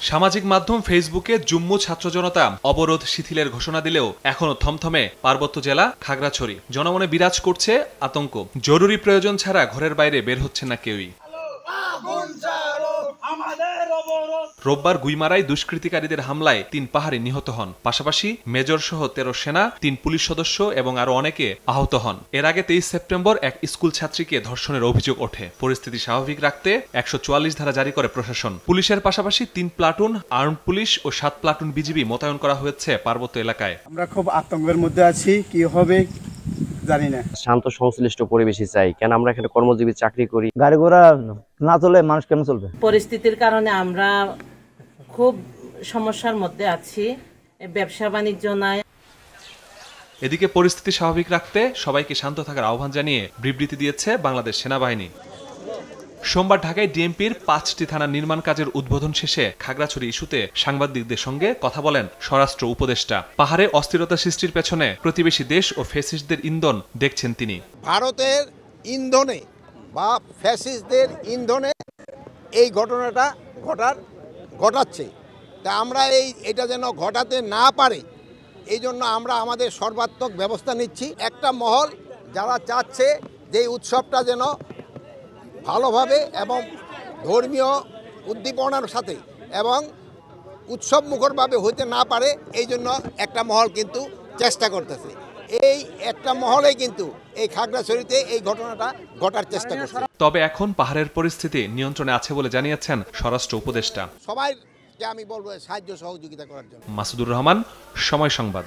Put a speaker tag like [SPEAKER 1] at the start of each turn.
[SPEAKER 1] সামাজিক মাধ্যম ফেসবুকে জুম্মু ছাত্র জনতা অবরোধ শিথিলের ঘোষণা দিলেও এখনো থমথমে পার্বত্য জেলা খাগড়াছড়ি। জনমনে বিরাজ করছে আতঙ্ক। জরুরি প্রয়োজন ছাড়া ঘরের বাইরে বের হচ্ছে না কেউই। রোববার গুইমারায় দুষ্কৃতিকারীদের হামলায় ৩ পাহাড়ি নিহত হন। পাশাপাশি মেজর সহ ১৩ সেনা, ৩ পুলিশ সদস্য এবং আরো অনেকে আহত হন। এর আগে ২৩ সেপ্টেম্বর এক স্কুল ছাত্রীকে ধর্ষণের অভিযোগ ওঠে। পরিস্থিতি স্বাভাবিক রাখতে ১৪৪ ধারা জারি করে প্রশাসন। পুলিশের পাশাপাশি ৩ প্লাটুন আর্মড পুলিশ ও ৭ প্লাটুন বিজিবি মোতায়েন করা হয়েছে পার্বত্য এলাকায়।
[SPEAKER 2] আমরা খুব আতঙ্কের মধ্যে আছি, কি হবে জানি না।
[SPEAKER 3] শান্ত সংশ্লিষ্ট পরিবেশই চাই, কেন আমরা এখানে কর্মজীবী চাকরি করি।
[SPEAKER 4] গাড়ি ঘোড়া না চলে মানুষ কেন চলবে?
[SPEAKER 5] পরিস্থিতির কারণে আমরা খুব সমস্যার মধ্যে আছি, ব্যবসা বাণিজ্য নাই।
[SPEAKER 1] এদিকে পরিস্থিতি স্বাভাবিক রাখতে সবাইকে শান্ত থাকার আহ্বান জানিয়ে বিবৃতি দিয়েছে বাংলাদেশ সেনাবাহিনী। সোমবার ঢাকায় ডিএমপির ৫টি থানা নির্মাণ কাজের উদ্বোধন শেষে খাগড়াছড়ি ইস্যুতে সাংবাদিকদের সঙ্গে কথা বলেন স্বরাষ্ট্র উপদেষ্টা। পাহাড়ে অস্থিরতা সৃষ্টির পেছনে প্রতিবেশী দেশ ও ফ্যাসিস্টদের ইন্ধন দেখছেন তিনি।
[SPEAKER 6] ভারতের ইন্ধনে বা ফ্যাসিস্টদের ইন্ধনে এই ঘটনাটা ঘটাচ্ছে। তা আমরা এটা যেন ঘটাতে না পারে এই জন্য আমরা আমাদের সর্বাত্মক ব্যবস্থা নিচ্ছি। একটা মহল যারা চাচ্ছে যে উৎসবটা যেন ভালোভাবে এবং ধর্মীয় উদ্দীপনার সাথে এবং উৎসব মুখরভাবে হইতে না পারে, এই জন্য একটা মহল কিন্তু চেষ্টা করতেছে। এই একটা মহলে কিন্তু এই খাগড়াছড়িতে এই ঘটনাটা ঘটার চেষ্টা করছে।
[SPEAKER 1] তবে এখন পাহাড়ের পরিস্থিতি নিয়ন্ত্রণে আছে বলে জানিয়েছেন স্বরাষ্ট্র উপদেষ্টা।
[SPEAKER 6] সবাইকে আমি বলবো সাহায্য সহযোগিতা করার জন্য।
[SPEAKER 1] মাসুদুর রহমান, সময় সংবাদ।